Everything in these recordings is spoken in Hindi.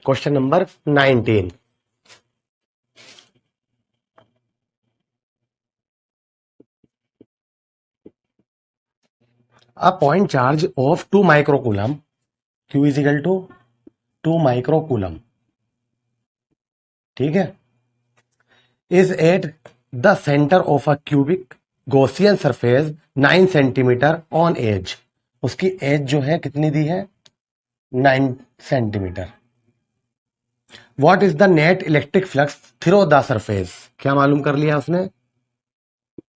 Question number 19। A point charge of 2 microcoulomb, Q is equal to 2 microcoulomb, ठीक है, is at the center of a cubic Gaussian surface 9 centimetre on edge। उसकी एज जो है कितनी दी है? 9 centimetre. What is the net electric flux through the surface? क्या मालूम कर लिया उसने?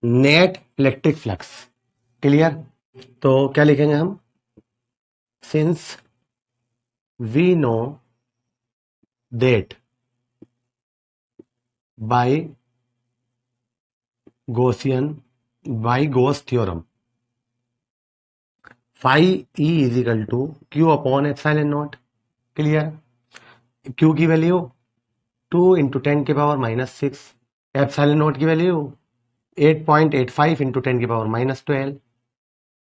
Net electric flux. क्लियर? तो क्या लिखेंगे हम? Since we know that by Gauss theorem phi E is equal to Q upon epsilon nought. Clear? Q की वैल्यू 2 इंटू 10 के पावर -6, एप्सिलॉन नॉट की वैल्यू 8.85 इंटू 10 की पावर -12,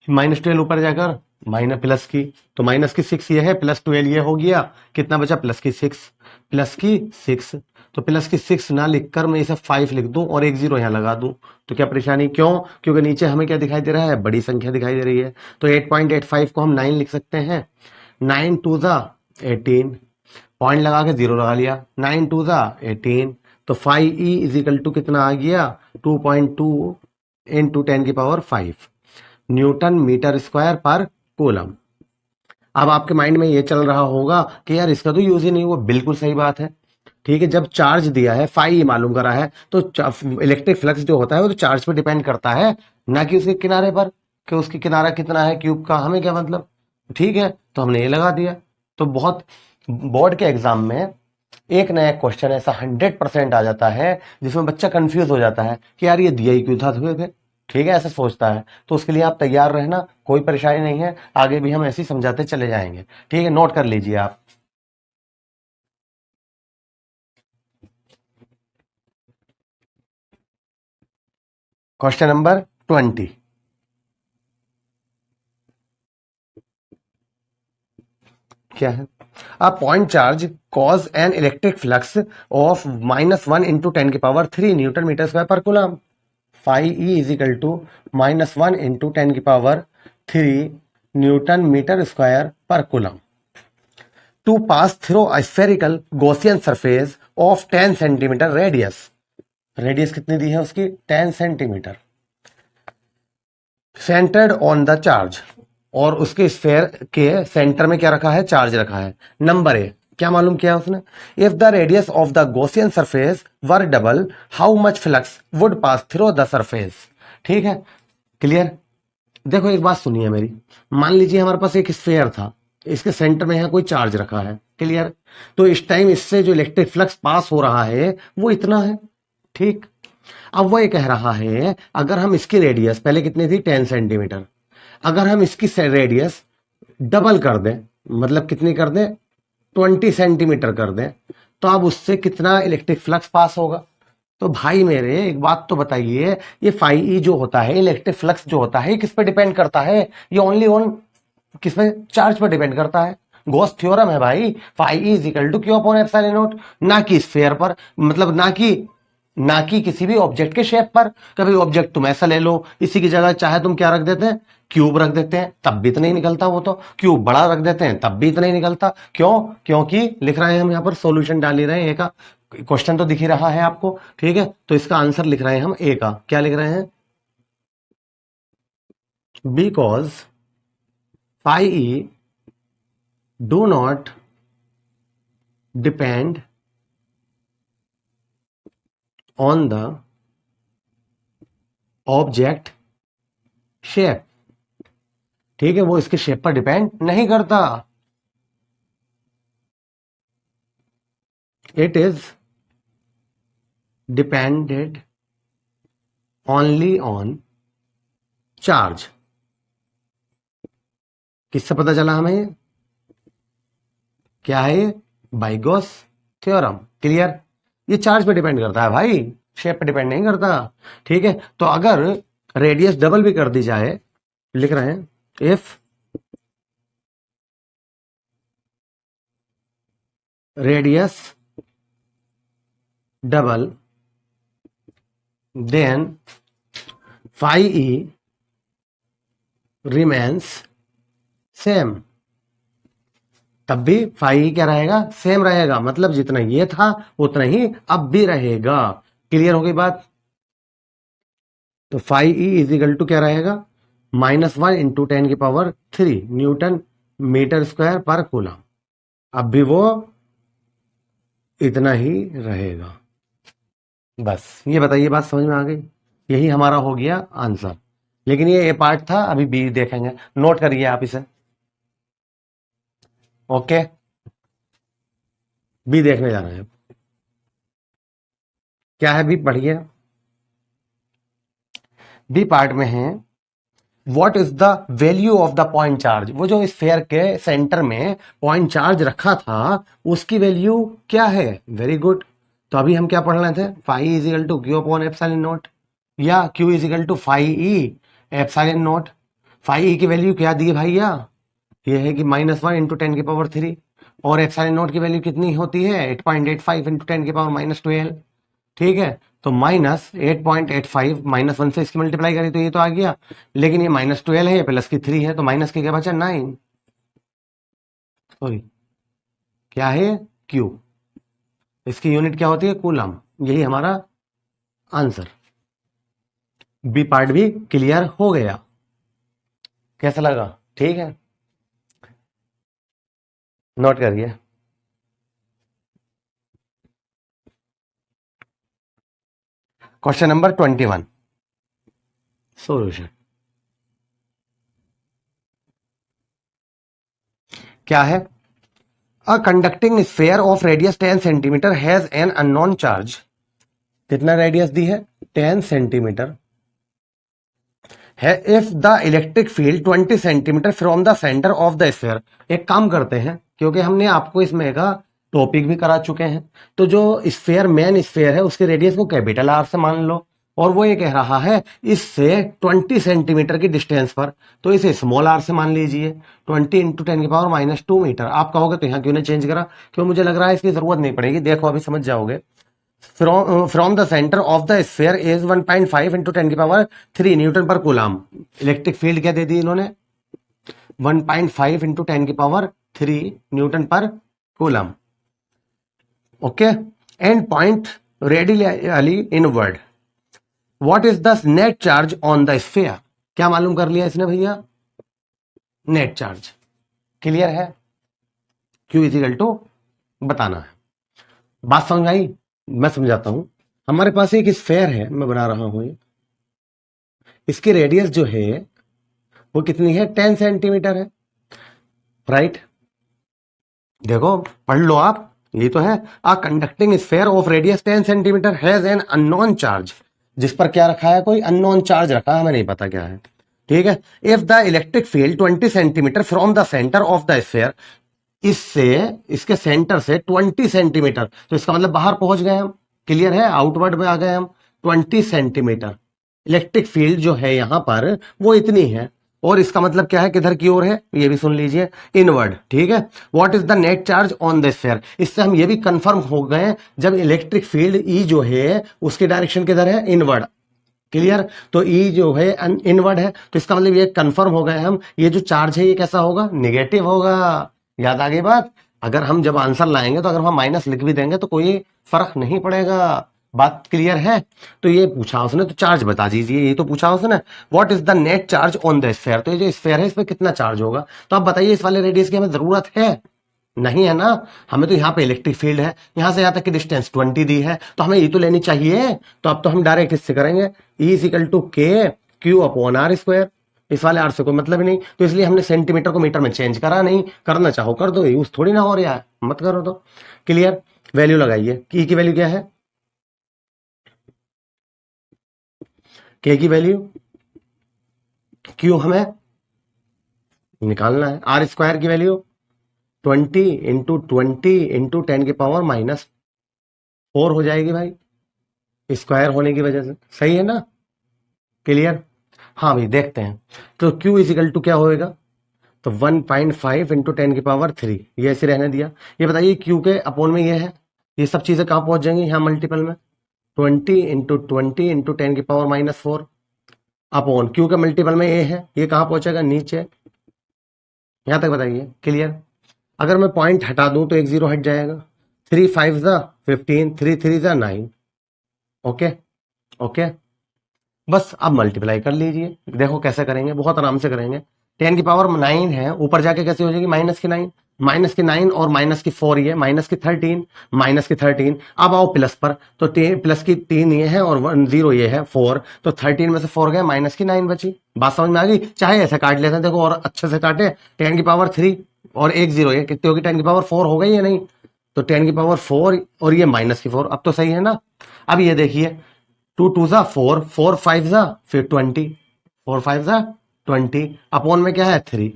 -12 ऊपर जाकर माइनस प्लस की, तो माइनस की 6 ये है, प्लस 12 ये हो गया, कितना बचा? प्लस की 6, तो प्लस की 6 ना लिखकर मैं इसे 5 लिख दूं और एक 0 यहां लगा दूं, तो क्या परेशानी? क्यों? क्योंकि नीचे हमें क्या दिखाई दे रहा है? बड़ी संख्या दिखाई दे रही है। तो 8.85 को हम 9 लिख सकते हैं। 9 2 ज़ा 18, पॉइंट लगा के 0 लगा लिया, 9 2 ज़ा 18, तो 5E इज इक्वल टू कितना आ गया? 2.2 इंटू 10 की power 5 Newton metre square per coulomb. अब आपके माइंड में ये चल रहा होगा कि यार इसका तो यूज ही नहीं हुआ। बिल्कुल सही बात है, ठीक है। जब चार्ज दिया है, फाई मालूम करा है, तो इलेक्ट्रिक फ्लक्स जो होता है वो तो चार्ज पे डिपेंड करता है, ना कि उसके किनारे पर, कि उसकी किनारा कितना है क्यूब का, हमें क्या मतलब? ठीक है, तो हमने ये लगा दिया। तो बहुत बोर्ड के एग्जाम में एक नया क्वेश्चन ऐसा 100% आ जाता है जिसमें बच्चा कंफ्यूज हो जाता है कि यार ये दिया ही क्यों था फिर? ठीक है, ऐसा सोचता है। तो उसके लिए आप तैयार रहना, कोई परेशानी नहीं है, आगे भी हम ऐसे ही समझाते चले जाएंगे। ठीक है, नोट कर लीजिए आप। क्वेश्चन नंबर 20 क्या है? A point charge causes an electric flux of -1 into 10 की power 3 newton metre square per coulomb. Phi E is equal to -1 into 10 की power 3 newton metre square per coulomb to pass through a spherical Gaussian surface of 10 centimetre radius. Radius कितनी दी है उसकी? 10 centimetre. Centred on the charge, और उसके स्फेयर के सेंटर में क्या रखा है? चार्ज रखा है। नंबर ए, क्या मालूम किया उसने? If the radius of the Gaussian surface were double, how much flux would pass through the surface. ठीक है, क्लियर? देखो एक बात सुनिए मेरी, मान लीजिए हमारे पास एक स्फेयर था, इसके सेंटर में यहाँ कोई चार्ज रखा है। क्लियर? तो इस टाइम इससे जो इलेक्ट्रिक फ्लक्स पास हो रहा है वो इतना है। ठीक, अब वो ये कह रहा है अगर हम इसकी रेडियस पहले कितनी थी? 10 सेंटीमीटर। अगर हम इसकी रेडियस डबल कर दें, मतलब कितनी कर दें? 20 सेंटीमीटर कर दें, तो अब उससे कितना इलेक्ट्रिक फ्लक्स पास होगा? तो भाई मेरे एक बात तो बताइए, ये फाई ई जो होता है, इलेक्ट्रिक फ्लक्स जो होता है, ये किस पे डिपेंड करता है? ये ओनली ऑन किस पे? चार्ज पे डिपेंड करता है। गॉस थ्योरम है भाई, phi E is equal to Q upon epsilon naught, ना कि स्फीयर पर, मतलब ना कि किसी भी ऑब्जेक्ट के शेप पर। कभी ऑब्जेक्ट तुम ऐसा ले लो, इसी की जगह चाहे तुम क्या रख देते हैं? क्यूब रख देते हैं, तब भी इतना ही निकलता। वो तो क्यूब बड़ा रख देते हैं, तब भी इतना ही निकलता। क्यों? क्योंकि लिख रहे हैं हम यहाँ पर, सॉल्यूशन डाल ही रहे हैं। ए का क्वेश्चन तो दिख ही रहा है आपको, ठीक है? तो इसका आंसर लिख रहे हैं हम ए का। क्या लिख रहे हैं? Because phi E do not depend on the object shape. ठीक है, वो इसके शेप पर डिपेंड नहीं करता। It is depended only on charge. किससे पता चला हमें ये? क्या है ये? By Gauss theorem. क्लियर? ये चार्ज पे डिपेंड करता है भाई, शेप पे डिपेंड नहीं करता। ठीक है, तो अगर रेडियस डबल भी कर दी जाए, लिख रहे हैं if radius double then phi E remains same, तब भी फाई क्या रहेगा, सेम रहेगा, मतलब जितना ये था उतना ही अब भी रहेगा। क्लियर हो गई बात। तो phi E is equal to क्या रहेगा, -1 into 10⁻³ newton metre square per coulomb, अब भी वो इतना ही रहेगा। बस ये बताइए, बात समझ में आ गई। यही हमारा हो गया आंसर। लेकिन ये ए पार्ट था, अभी बी देखेंगे, नोट करिए आप इसे। ओके, बी देखने जा रहे हैं। क्या है बी, पढ़िए। बी पार्ट में है, what is the value of the point charge. वो जो स्फेयर के सेंटर में पॉइंट चार्ज रखा था उसकी वैल्यू क्या है। Very good. तो अभी हम क्या पढ़ रहे थे, phi is equal to Q upon epsilon naught, या q is equal to phi e epsilon naught. Phi e की वैल्यू क्या दी है भैया, ये है कि -1 इंटू 10⁻³ और एप्सिलॉन नॉट की वैल्यू कितनी होती है, 8.85 इंटू 10⁻12। ठीक है, तो -8.85 -1 से इसकी मल्टीप्लाई करी तो ये तो आ गया, लेकिन ये -12 है, ये प्लस की 3 है, तो माइनस के क्या बचा 9, सॉरी क्या है क्यू, इसकी यूनिट क्या होती है कूलम। यही हमारा आंसर। बी पार्ट भी क्लियर हो गया, कैसा लगा, ठीक है, नोट करिए। क्वेश्चन नंबर 21, सॉल्यूशन क्या है। A conducting sphere of radius 10 centimetre has an unknown charge. कितना रेडियस दी है, 10 सेंटीमीटर है। If the electric field 20 centimetre from the centre of the sphere. एक काम करते हैं, क्योंकि हमने आपको इसमें का टॉपिक भी करा चुके हैं, तो जो स्फेयर मेन स्फेयर है उसके रेडियस को कैपिटल आर से मान लो, और वो ये कह रहा है इससे 20 सेंटीमीटर की डिस्टेंस पर, तो इसे स्मॉल आर से मान लीजिए। 20 इंटू 10⁻⁻2 मीटर। आप कहोगे तो यहाँ क्यों नहीं चेंज करा, क्यों, मुझे लग रहा है इसकी जरूरत नहीं पड़ेगी, देखो अभी समझ जाओगे। From the centre of the sphere is 1.5 into 10⁻³ Newton per coulomb. Electric field क्या दे दी इन्होंने, 1.5 into 10⁻³ Newton per coulomb. Okay, and point radially inward. What is the net charge on the sphere. क्या मालूम कर लिया इसने भैया, नेट चार्ज। क्लियर है, क्यू इज इक्वल टू बताना है। बात समझ आई, मैं समझाता हूं। हमारे पास एक स्फेयर है, मैं बना रहा हूं, इसकी रेडियस जो है वो कितनी है, 10 सेंटीमीटर है, राइट। देखो पढ़ लो आप, ये तो है, a conducting sphere of radius 10 centimetre has an unknown charge. जिस पर क्या रखा है, कोई अननोन चार्ज रखा है, हमें नहीं पता क्या है, ठीक है। If the electric field 20 centimetre from the centre of the sphere, इससे इसके सेंटर से 20 सेंटीमीटर, तो इसका मतलब बाहर पहुंच गए हम, क्लियर है, आउटवर्ड में आ गए हम। 20 सेंटीमीटर इलेक्ट्रिक फील्ड जो है यहां पर वो इतनी है, और इसका मतलब क्या है, किधर की ओर है, ये भी सुन लीजिए, इनवर्ड, ठीक है। What is the net charge on the sphere. इससे हम ये भी कंफर्म हो गए जब इलेक्ट्रिक फील्ड ई जो है उसकी डायरेक्शन किधर है, इनवर्ड, क्लियर। तो ई जो है इनवर्ड है, तो इसका मतलब ये कंफर्म हो गए हम, ये जो चार्ज है ये कैसा होगा, निगेटिव होगा। याद आ गई बात। अगर हम जब आंसर लाएंगे तो अगर हम माइनस लिख भी देंगे तो कोई फर्क नहीं पड़ेगा। बात क्लियर है। तो ये पूछा उसने, तो चार्ज बता दीजिए, ये तो पूछा उसने, what is the net charge on the sphere. तो ये जो स्फेयर है इस पर कितना चार्ज होगा, तो आप बताइए इस वाले रेडियस की हमें जरूरत है, नहीं है ना। हमें तो यहाँ पे इलेक्ट्रिक फील्ड है, यहां से यहां तक की डिस्टेंस 20 दी है, तो हमें ये तो लेनी चाहिए। तो अब तो हम डायरेक्ट इससे करेंगे, ई इज इक्वल टू के क्यू अपॉन आर स्क्वायर। इस वाले आर से कोई मतलब ही नहीं, तो इसलिए हमने सेंटीमीटर को मीटर में चेंज करा नहीं, करना चाहो कर दो, यूज थोड़ी ना हो रहा है, मत करो तो। क्लियर, वैल्यू लगाइए, की वैल्यू क्या है, के की वैल्यू, क्यू हमें निकालना है, आर स्क्वायर की वैल्यू 20 इंटू 10⁻⁻4 हो जाएगी भाई, स्क्वायर होने की वजह से, सही है ना। क्लियर, हाँ भाई देखते हैं। तो Q इजिकल टू क्या होएगा, तो 1.5 इंटू 10⁻³ ये ऐसे रहने दिया। ये बताइए क्यू के अपोन में ये है, ये सब चीजें कहाँ पहुंच जाएंगी, यहाँ मल्टीपल में 20 इंटू 10⁻⁻4 अपॉन क्यू के मल्टीपल में ए है, ये कहाँ पहुंचेगा नीचे। यहां तक बताइए क्लियर। अगर मैं पॉइंट हटा दूं तो एक जीरो हट जाएगा। 3 5 ज़ा 15, 3 3 ज़ा 9। ओके ओके, बस अब मल्टीप्लाई कर लीजिए। देखो कैसे करेंगे, बहुत आराम से करेंगे। 10⁻9 है, ऊपर जाके कैसे हो जाएगी -9, -9 और -4 ये -13, -13। अब आओ प्लस पर, तो प्लस की 3 ये है और 0 ये है 4, तो 13 में से 4 गए, -9 बची। बात समझ में आ गई। चाहे ऐसे काट लेते हैं, देखो और अच्छे से काटे। 10⁻3 और एक जीरो, ये कितनी होगी, 10⁻4 हो गई या नहीं। तो 10⁻4 और ये -4, अब तो सही है ना। अब ये देखिए 2 2 ज़ा 4, 4 5 ज़ा फिर 20, 4 5 ज़ा 20 अपॉन में क्या है 3,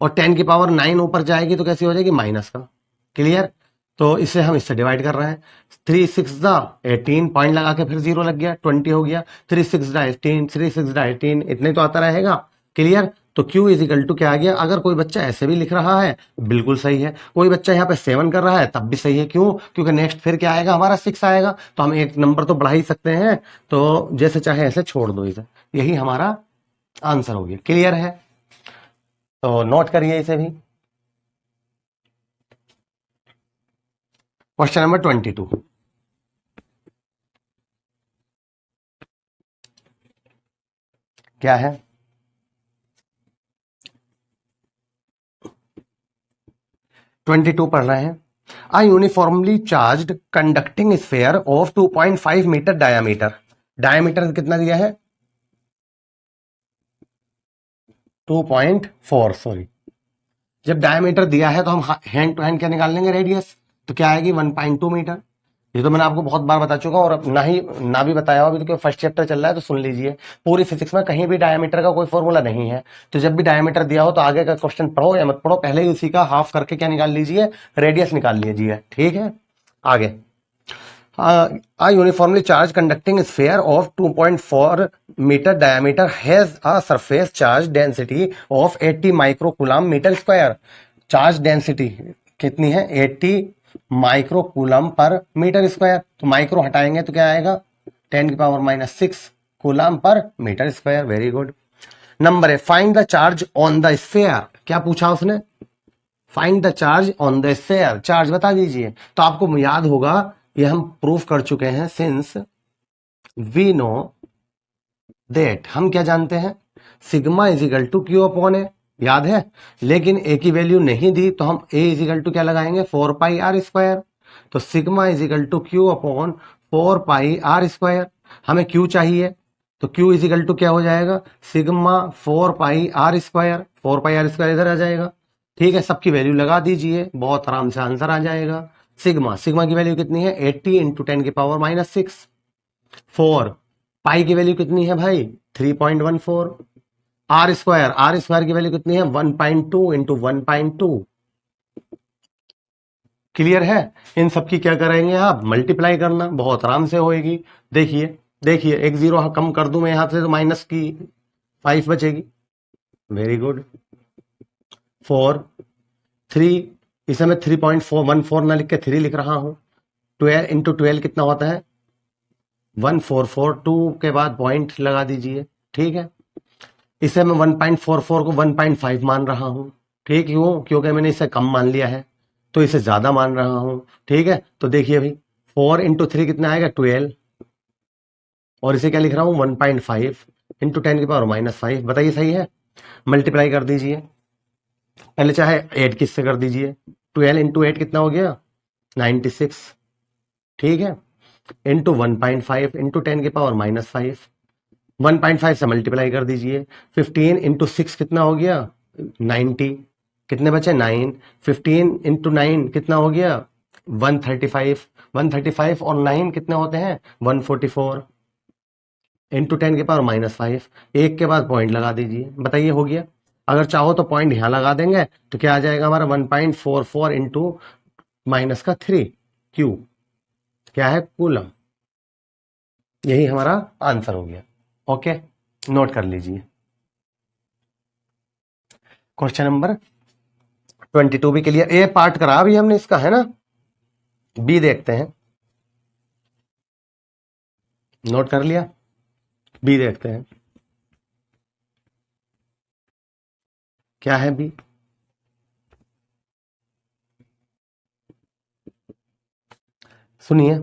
और 10⁻9 ऊपर जाएगी तो कैसी हो जाएगी माइनस का। क्लियर। तो इसे हम इससे डिवाइड कर रहे हैं। 3 6 ज़ा 18, पॉइंट लगा के फिर जीरो लग गया, 20 हो गया। 3 6 ज़ा 18, 3 6 ज़ा 18, इतने तो आता रहेगा। क्लियर। तो Q इजिकल टू क्या आ गया। अगर कोई बच्चा ऐसे भी लिख रहा है बिल्कुल सही है, कोई बच्चा यहाँ पे 7 कर रहा है तब भी सही है। क्यों, क्योंकि नेक्स्ट फिर क्या आएगा हमारा 6 आएगा, तो हम एक नंबर तो बढ़ा ही सकते हैं। तो जैसे चाहे ऐसे छोड़ दो इसे, यही हमारा आंसर हो गया। क्लियर है, तो नोट करिए इसे भी। क्वेश्चन नंबर 22 क्या है। 22 पढ़ रहे हैं। A uniformly charged conducting sphere of 2.5 metre diameter, diameter कितना दिया है 2.4, सॉरी। जब डायमीटर दिया है तो हम हैंड टू हैंड क्या निकाल लेंगे, रेडियस। तो क्या आएगी 1.2 मीटर। ये तो मैंने आपको बहुत बार बता चुका हूं, और ना भी बताया हो अभी तो, फर्स्ट चैप्टर चल रहा है तो सुन लीजिए। पूरी फिजिक्स में कहीं भी डायमीटर का कोई फॉर्मूला नहीं है। तो जब भी डायमीटर दिया हो तो आगे का क्वेश्चन पढ़ो या मत पढ़ो, पहले ही उसी का हाफ करके क्या निकाल लीजिए, रेडियस निकाल लीजिए। ठीक है, आगे। A uniformly charged conducting sphere of 2.4 meter diameter has a surface charge density of 80 microcoulomb metre square. Charge density कितनी है 80 माइक्रोकूलम पर मीटर स्क्वायर। तो माइक्रो हटाएंगे तो क्या आएगा 10⁻⁻6 coulomb per metre square. Very good. Number है find the charge on the sphere. क्या पूछा उसने, find the charge on the sphere, charge बता दीजिए। तो आपको याद होगा ये हम प्रूफ कर चुके हैं, सिंस वी नो दैट, हम क्या जानते हैं sigma is equal to Q upon A, याद है। लेकिन ए की वैल्यू नहीं दी तो हम ए इजिकल टू क्या लगाएंगे 4πr²। तो sigma is equal to Q upon 4πr²। हमें क्यू चाहिए तो क्यू इजिकल टू क्या हो जाएगा सिग्मा 4πr²। 4πr² इधर आ जाएगा। ठीक है, सबकी वैल्यू लगा दीजिए, बहुत आराम से आंसर आ जाएगा। सिग्मा की वैल्यू कितनी है 80 इंटू 10⁻⁻6। 4 पाई की वैल्यू कितनी है भाई 3.14। आर स्क्वायर की वैल्यू कितनी है 1.2 इंटू 1.2। क्लियर है। इन सब की क्या करेंगे आप मल्टीप्लाई करना, बहुत आराम से होएगी। देखिए एक जीरो कम कर दूं मैं यहां से तो माइनस की 5 बचेगी। Very good. 4 3, इसे मैं 3.414 ना लिख के 3 लिख रहा हूं। 12 इंटू 12 कितना होता है 1442 के बाद पॉइंट लगा दीजिए। ठीक है, इसे मैं 1.44 को 1.5 मान रहा हूं। ठीक, क्योंकि मैंने इसे कम मान लिया है तो इसे ज्यादा मान रहा हूं। ठीक है, तो देखिए भाई 4 इंटू 3 कितना आएगा 12, और इसे क्या लिख रहा हूं 1.5 इंटू 10⁻⁻5। बताइए सही है। मल्टीप्लाई कर दीजिए, पहले चाहे 8 किससे कर दीजिए। 12 इंटू 8 कितना हो गया 96। ठीक है, इंटू 1.5 इंटू 10⁻⁻5। 1.5 से मल्टीप्लाई कर दीजिए। 15 इंटू 6 कितना हो गया 90। कितने बचे 9। 15 इंटू 9 कितना हो गया 135। 135 और 9 कितने होते हैं 144 इंटू 10⁻⁻5। एक के बाद पॉइंट लगा दीजिए। बताइए हो गया। अगर चाहो तो पॉइंट यहां लगा देंगे तो क्या आ जाएगा हमारा 1.44 इंटू -3 क्यू क्या है कूलम। यही हमारा आंसर हो गया। ओके, नोट कर लीजिए। क्वेश्चन नंबर 22 भी क्लियर। ए पार्ट करा अभी हमने इसका, है ना। बी देखते हैं, नोट कर लिया। बी देखते हैं क्या है बी। सुनिए,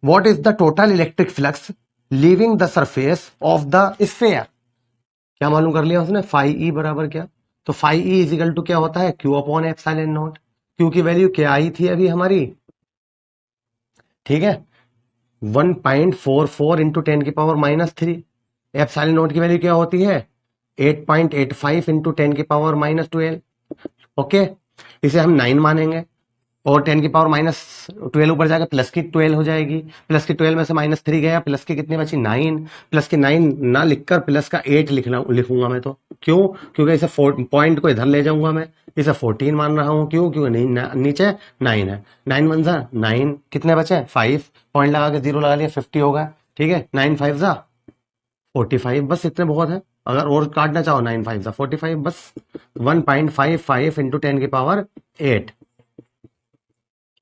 what is the total electric flux leaving the surface of the sphere. क्या मालूम कर लिया उसने, फाई ई बराबर क्या, तो फाई ई इजिकल टू क्या होता है, Q upon epsilon not. Q की वैल्यू क्या आई थी अभी हमारी, ठीक है, 1.44 इंटू 10⁻³ एप्सिलॉन नॉट की वैल्यू क्या होती है, 8.85 इंटू 10⁻12। ओके, इसे हम 9 मानेंगे और 10⁻12 ऊपर जाकर प्लस की 12 हो जाएगी। प्लस की 12 में से -3 गया, प्लस की कितनी बची 9। प्लस की 9 ना लिखकर प्लस का 8 लिखूंगा मैं तो, क्यों, क्योंकि इसे पॉइंट को इधर ले जाऊंगा मैं, इसे 14 मान रहा हूं, क्यों, क्योंकि नीचे 9 है। 9 1 जा 9, कितने बचे 5, पॉइंट लगा के 0 लगा लिया 50 होगा, ठीक है। 9 5 जा 45, बस इतने बहुत है। अगर और काटना चाहो 9 5 जा 45, बस 1.55 into 10⁸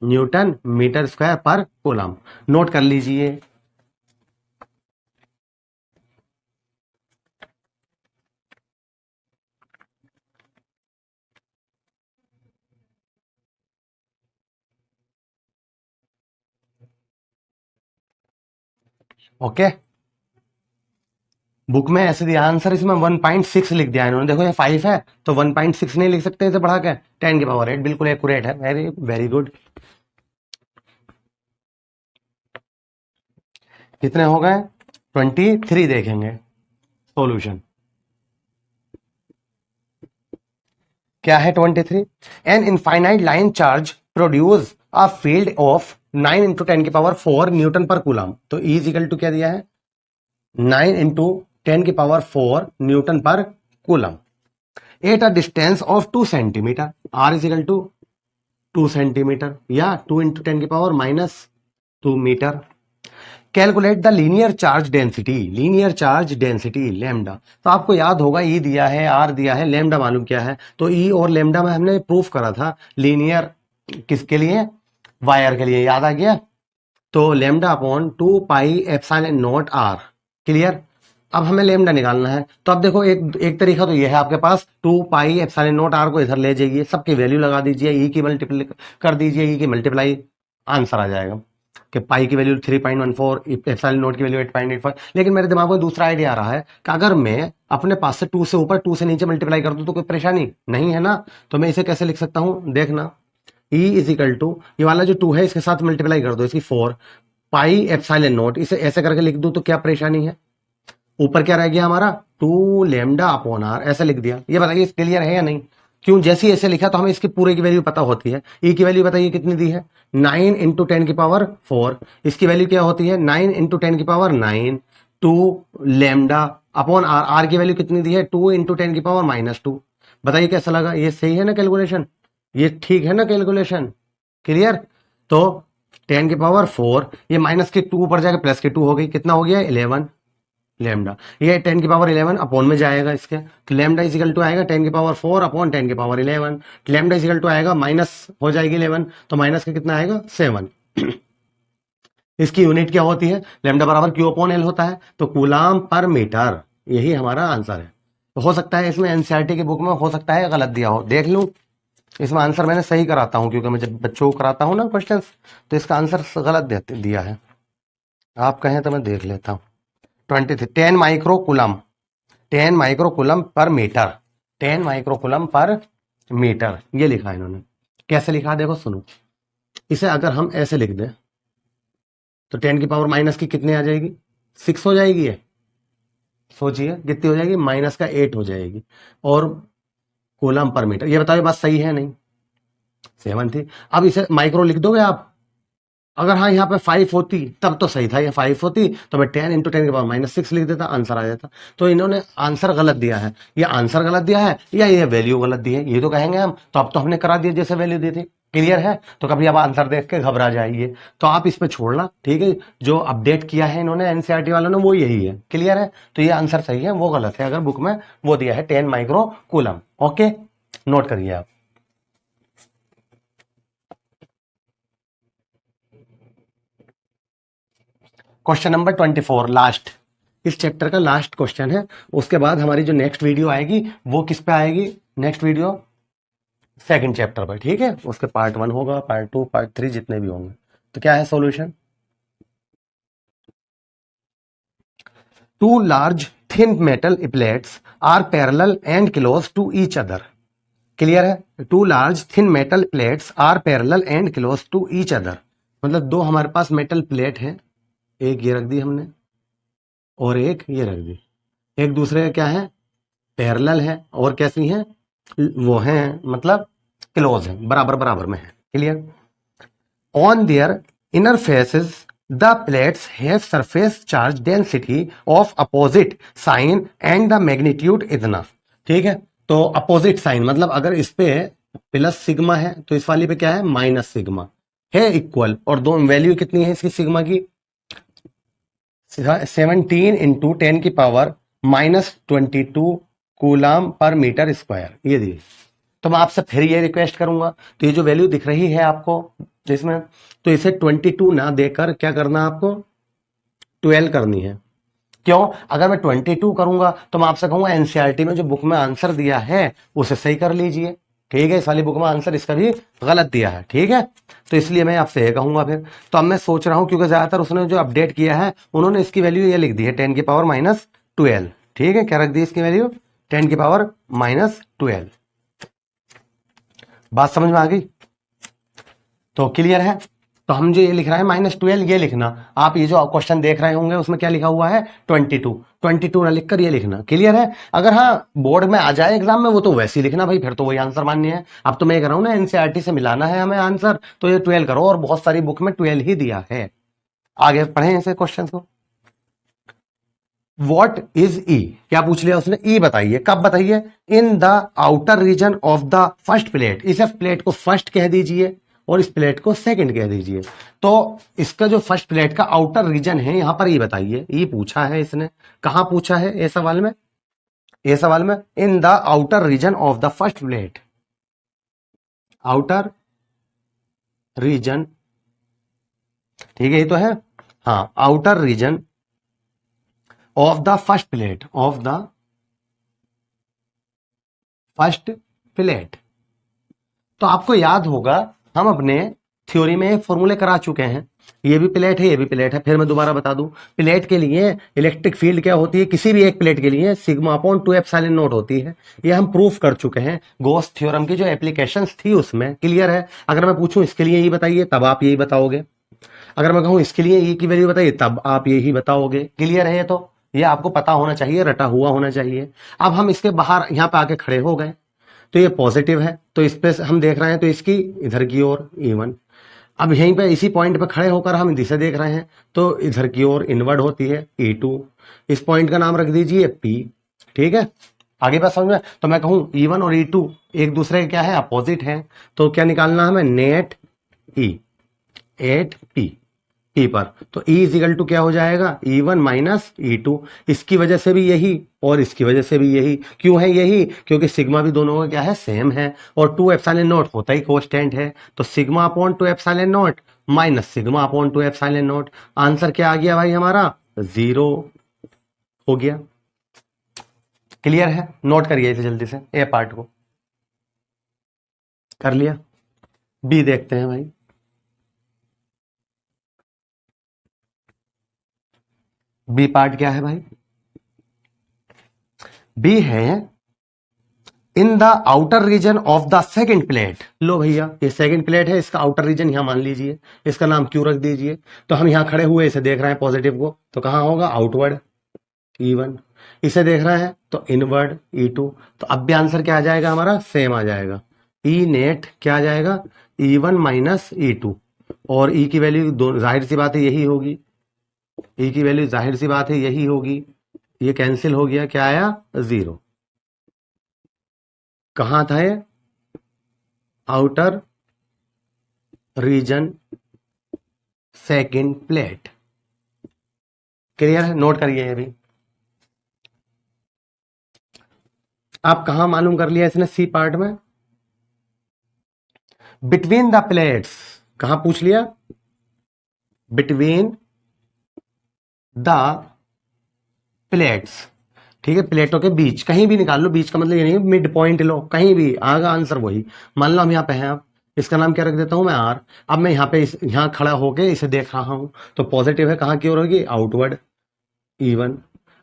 Newton metre square per coulomb. Note कर लीजिए। ओके, बुक में ऐसे दिया आंसर, इसमें 1.6 लिख दिया इन्होंने। देखो ये 5 है तो 1.6 नहीं लिख सकते इसे बढ़ा के, 10⁸ बिल्कुल एक्यूरेट है। Very very good. कितने हो गए, 23 देखेंगे सॉल्यूशन। क्या है 23, an infinite line charge produce a field of 9 into 10⁻4 newton per coulomb. तो ई इजिकल टू क्या दिया है, 9 into 10⁻4 newton per coulomb at a distance of 2 centimetre. R equal to 2 centimetre या 2 into 10⁻⁻2 metre. Calculate the linear charge density, linear charge density lambda. तो आपको याद होगा ई दिया है, आर दिया है, लैम्डा मालूम क्या है। तो ई और लैम्डा में हमने प्रूफ करा था लीनियर, किसके लिए, वायर के लिए, याद आ गया। तो lambda upon 2 pi epsilon naught R, clear. अब हमें लैम्डा निकालना है, तो अब देखो एक तरीका तो ये है आपके पास, 2 पाई एप्सिलॉन नॉट आर को इधर ले जाइए, सबकी वैल्यू लगा दीजिए, ई की मल्टीप्लाई कर दीजिए, ई की मल्टीप्लाई, आंसर आ जाएगा कि पाई की वैल्यू 3.14, एप्सिलॉन नॉट की वैल्यू 8.85। लेकिन मेरे दिमाग में दूसरा आइडिया आ रहा है कि अगर मैं अपने पास से 2 से ऊपर 2 से नीचे मल्टीप्लाई कर दूं तो कोई परेशानी नहीं है ना। तो मैं इसे कैसे लिख सकता हूं, देखना, ई इजिकल टू ये वाला जो 2 है इसके साथ मल्टीप्लाई कर दो, इसकी 4 पाई एप्सिलॉन नॉट, इसे ऐसे करके लिख दूं तो क्या परेशानी है। ऊपर क्या रह गया हमारा, 2 लैम्डा अपॉन आर, ऐसे लिख दिया। ये बताइए क्लियर है या नहीं। क्यों, जैसे ही ऐसे लिखा तो हमें इसकी पूरे की वैल्यू पता होती है। ई की वैल्यू बताइए कितनी दी है, 9 इंटू 10⁻4। इसकी वैल्यू क्या होती है, 9 into 10⁻9, 2 lambda upon R. R की वैल्यू कितनी दी है, 2 इंटू 10⁻⁻2। बताइए कैसा लगा, ये सही है ना कैलकुलेशन, ये ठीक है ना कैलकुलेशन, क्लियर। तो 10⁻4, ये माइनस के 2 ऊपर जाकर प्लस के 2 हो गई, कितना हो गया 11 लैम्डा। ये 10⁻11 अपॉन में जाएगा इसके, तो लैम्डा इजिकल टू आएगा 10⁻4 अपॉन 10⁻11। लैम्डा इजिकल टू आएगा, माइनस हो जाएगी 11, तो माइनस का कितना आएगा 7। इसकी यूनिट क्या होती है, लैम्डा बराबर क्यू अपॉन एल होता है, तो कूलाम पर मीटर, यही हमारा आंसर है। तो हो सकता है इसमें एनसीईआरटी की बुक में हो सकता है गलत दिया हो, देख लूं। इसमें आंसर मैंने सही कराता हूं, क्योंकि मैं जब बच्चों को कराता हूं ना क्वेश्चन, तो इसका आंसर गलत दिया है। आप कहें तो मैं देख लेता हूं। 23 10 माइक्रोकूलम, 10 माइक्रोकूलम पर मीटर, 10 माइक्रोकूलम पर मीटर, ये लिखा है इन्होंने। कैसे लिखा देखो सुनो, इसे अगर हम ऐसे लिख दें तो 10 की पावर माइनस की कितने आ जाएगी, 6 हो जाएगी। ये सोचिए कितनी हो जाएगी, माइनस का 8 हो जाएगी। और कूलम पर मीटर, ये बताओ बात सही है नहीं, 7 थी। अब इसे माइक्रो लिख दोगे आप, अगर हाँ यहाँ पे 5 होती तब तो सही था, ये 5 होती तो मैं 10 इंटू 10⁻⁻6 लिख देता, आंसर आ जाता। तो इन्होंने आंसर गलत दिया है, ये आंसर गलत दिया है या ये वैल्यू गलत दी है, ये तो कहेंगे हम। तो अब तो हमने करा दिया जैसे वैल्यू दी थी, क्लियर है। तो कभी आप आंसर देख के घबरा जाइए, तो आप इस पे छोड़ना, ठीक है। जो अपडेट किया है इन्होंने एनसीईआरटी वालों ने वो यही है, क्लियर है। तो ये आंसर सही है, वो गलत है, अगर बुक में वो दिया है 10 माइक्रो कूलम। ओके, नोट करिए आप। क्वेश्चन नंबर 24 लास्ट, इस चैप्टर का लास्ट क्वेश्चन है। उसके बाद हमारी जो नेक्स्ट वीडियो आएगी वो किस पे आएगी, नेक्स्ट वीडियो सेकंड चैप्टर पर, ठीक है। उसके पार्ट 1 होगा, पार्ट 2, पार्ट 3 जितने भी होंगे। तो क्या है solution, two large thin metal plates are parallel and close to each other. Clear है, two large thin metal plates are parallel and close to each other, मतलब दो हमारे पास मेटल प्लेट है, एक ये रख दी हमने और एक ये रख दी, एक दूसरे का क्या है, पैरेलल है, और कैसी है, वो है मतलब क्लोज है, बराबर बराबर में है। Clear, on their inner faces the plates have surface charge density of opposite sign and the magnitude इतना। ठीक है, तो अपोजिट साइन मतलब अगर इस पे प्लस सिग्मा है तो इस वाली पे क्या है, माइनस सिग्मा है, इक्वल, और दो वैल्यू कितनी है इसकी सिग्मा की, 17 इंटू 10 की पावर -22 कूलाम पर मीटर स्क्वायर, ये दी। तो मैं आपसे फिर ये रिक्वेस्ट करूंगा, तो ये जो वैल्यू दिख रही है आपको जिसमें, तो इसे 22 ना देकर क्या करना, आपको 12 करनी है। क्यों, अगर मैं 22 करूंगा तो मैं आपसे कहूंगा एनसीईआरटी में जो बुक में आंसर दिया है उसे सही कर लीजिए। ठीक है, इस वाली बुक में आंसर इसका भी गलत दिया है। ठीक है, तो इसलिए मैं आपसे ये कहूंगा फिर। तो अब मैं सोच रहा हूं, क्योंकि ज्यादातर उसने जो अपडेट किया है उन्होंने इसकी वैल्यू ये लिख दी है 10 की पावर -12। ठीक है, क्या रख दी इसकी वैल्यू, 10 की पावर -12। बात समझ में आ गई, तो क्लियर है। तो हम जो ये लिख रहे हैं -12, ये लिखना। आप ये जो क्वेश्चन देख रहे होंगे उसमें क्या लिखा हुआ है, 22 ना लिखकर ये लिखना। क्लियर है, अगर हाँ बोर्ड में आ जाए एग्जाम में वो तो वैसे ही लिखना भाई, फिर तो वही आंसर मान्य है। अब तो मैं ये कह रहा हूं ना, एनसीईआरटी से मिलाना है हमें आंसर, तो ये 12 करो, और बहुत सारी बुक में 12 ही दिया है। आगे पढ़े ऐसे क्वेश्चन को। वॉट इज ई, क्या पूछ लिया उसने, ई बताइए, कब बताइए, in the outer region of the first plate, इस प्लेट को फर्स्ट कह दीजिए और इस प्लेट को सेकंड कह दीजिए। तो इसका जो फर्स्ट प्लेट का आउटर रीजन है यहां पर, ई बताइए, ई पूछा है इसने, कहां पूछा है ये सवाल में, ये सवाल में in the outer region of the first plate, outer region, ठीक है ये तो है, हाँ outer region of the first plate, of the first plate. तो आपको याद होगा हम अपने थ्योरी में फॉर्मूले करा चुके हैं, ये भी प्लेट है, ये भी प्लेट है। फिर मैं दोबारा बता दूं, प्लेट के लिए इलेक्ट्रिक फील्ड क्या होती है, किसी भी एक प्लेट के लिए सिग्मा अपॉन 2 एप्सिलॉन नॉट होती है। ये हम प्रूफ कर चुके हैं गॉस थ्योरम की जो एप्लीकेशंस थी उसमें। क्लियर है, अगर मैं पूछूं इसके लिए ये बताइए तब आप यही बताओगे, अगर मैं कहूं इसके लिए ई की वैल्यू बताइए तब आप यही बताओगे। क्लियर है, तो ये आपको पता होना चाहिए, रटा हुआ होना चाहिए। अब हम इसके बाहर यहां पे आके खड़े हो गए, तो ये पॉजिटिव है, तो इस पे हम देख रहे हैं तो इसकी इधर की ओर E1। अब यहीं पे इसी पॉइंट पे खड़े होकर हम दिशा देख रहे हैं तो इधर की ओर इनवर्ड होती है E2। इस पॉइंट का नाम रख दीजिए P। ठीक है, आगे बात समझ में। तो मैं कहूं E1 और E2 एक दूसरे के क्या है, अपोजिट है, तो क्या निकालना हमें, नेट E एट P पर। तो E इजिकल टू क्या हो जाएगा, E1 माइनस E2। इसकी वजह से भी यही और इसकी वजह से भी यही। क्यों है यही, क्योंकि सिग्मा भी दोनों का क्या है, सेम है, और 2 एप्सिलॉन नॉट होता ही कांस्टेंट है। तो sigma upon 2 epsilon not minus sigma upon 2 epsilon not, answer क्या आ गया भाई हमारा, 0 हो गया। क्लियर है, नोट करिए इसे जल्दी से, ए पार्ट को कर लिया। बी देखते हैं भाई, बी पार्ट क्या है भाई, बी है in the outer region of the second plate. लो भैया ये सेकंड प्लेट है, इसका आउटर रीजन यहां मान लीजिए, इसका नाम क्यू रख दीजिए। तो हम यहां खड़े हुए इसे देख रहे हैं पॉजिटिव को, तो कहां होगा, आउटवर्ड E1। इसे देख रहे हैं तो इनवर्ड E2। तो अब भी आंसर क्या आ जाएगा हमारा, सेम आ जाएगा। ई नेट क्या आ जाएगा, E1 माइनस E2, और ई की वैल्यू जाहिर सी बात है यही होगी, ई की वैल्यू जाहिर सी बात है यही होगी। ये कैंसिल हो गया, क्या आया, 0। कहां था ये, outer region second plate. Clear है, नोट करिए ये भी। आप कहां मालूम कर लिया इसने, सी पार्ट में, बिटवीन द प्लेट्स, कहां पूछ लिया, बिटवीन द प्लेट्स, ठीक है, प्लेटों के बीच, कहीं भी निकाल लो, बीच का मतलब ये नहीं मिड पॉइंट लो, कहीं भी आगा आंसर वही। मान लो हम यहाँ पे हैं, अब इसका नाम क्या रख देता हूं मैं आर। अब मैं यहाँ पे यहाँ खड़ा होके इसे देख रहा हूं, तो पॉजिटिव है, कहाँ की ओर होगी, आउटवर्ड, इवन।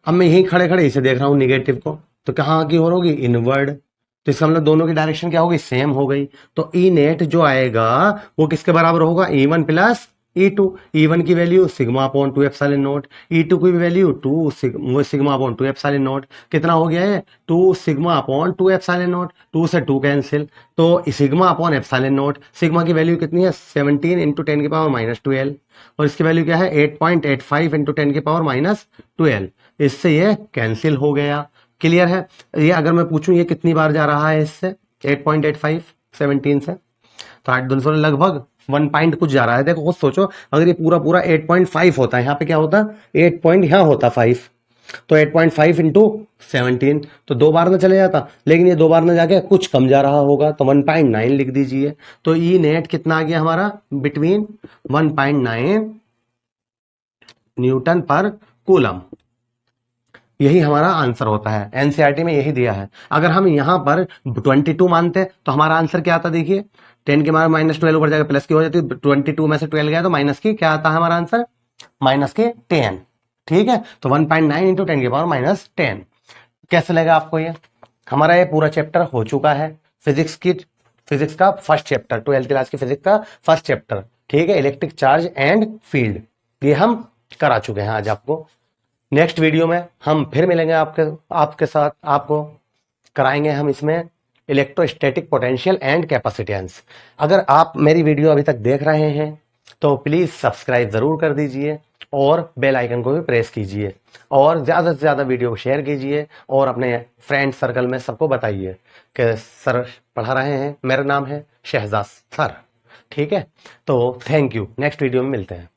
अब मैं यहीं खड़े खड़े इसे देख रहा हूँ निगेटिव को, तो कहाँ की ओर होगी, इनवर्ड। तो इसका मतलब दोनों की डायरेक्शन क्या होगी, सेम हो गई। तो ई नेट जो आएगा वो किसके बराबर होगा, E1 प्लस E2। E1 की value sigma upon 2 epsilon not, E2 की value 2 sigma upon 2 epsilon not. कितना हो गया है, 2 सिग्मा अपॉन 2 एप्सिलॉन नॉट, 2 से 2 कैंसिल, तो sigma upon epsilon not. Sigma की वैल्यू कितनी है, 17 इंटू 10 की पावर माइनस 12, और इसकी वैल्यू क्या है, 8.85 इंटू 10 की पावर माइनस 12। इससे ये कैंसिल हो गया। क्लियर है। ये अगर मैं पूछूं ये कितनी बार जा रहा है इससे, 8.85 17 से, तो 8 दूनी 16, लगभग 1 पॉइंट कुछ जा रहा है। देखो खुद सोचो, अगर ये पूरा पूरा 8.5 होता है, यहाँ पे क्या होता, 8 पॉइंट यहाँ होता 5, तो 8.5 इंटू 17, तो 2 बार में चले जाता, लेकिन ये 2 बार में जाके कुछ कम जा रहा होगा, तो 1.9 लिख दीजिए। तो ई नेट कितना आ गया हमारा, बिटवीन 1.9 न्यूटन पर कूलम। यही हमारा आंसर होता है, एनसीईआरटी में यही दिया है। अगर हम यहां पर 22 मानते तो हमारा आंसर क्या आता, देखिए 10 के मार माइनस 12 ऊपर जाकर प्लस की हो जाती, 22 में से 12 गया तो माइनस की, क्या आता है हमारा आंसर, माइनस के 10। ठीक है, तो 1.9 इंटू 10 की पावर माइनस 10। कैसे लगा आपको ये, हमारा ये पूरा चैप्टर हो चुका है, फिजिक्स का फर्स्ट चैप्टर, 12th क्लास की फिजिक्स का फर्स्ट चैप्टर। ठीक है, इलेक्ट्रिक चार्ज एंड फील्ड, ये हम करा चुके हैं आज आपको। नेक्स्ट वीडियो में हम फिर मिलेंगे आपके साथ, आपको कराएंगे हम इसमें इलेक्ट्रोस्टैटिक पोटेंशियल एंड कैपेसिटेंस। अगर आप मेरी वीडियो अभी तक देख रहे हैं तो प्लीज सब्सक्राइब जरूर कर दीजिए और बेल आइकन को भी प्रेस कीजिए, और ज्यादा से ज्यादा वीडियो को शेयर कीजिए, और अपने फ्रेंड सर्कल में सबको बताइए कि सर पढ़ा रहे हैं, मेरा नाम है शहजाद सर। ठीक है, तो थैंक यू, नेक्स्ट वीडियो में मिलते हैं।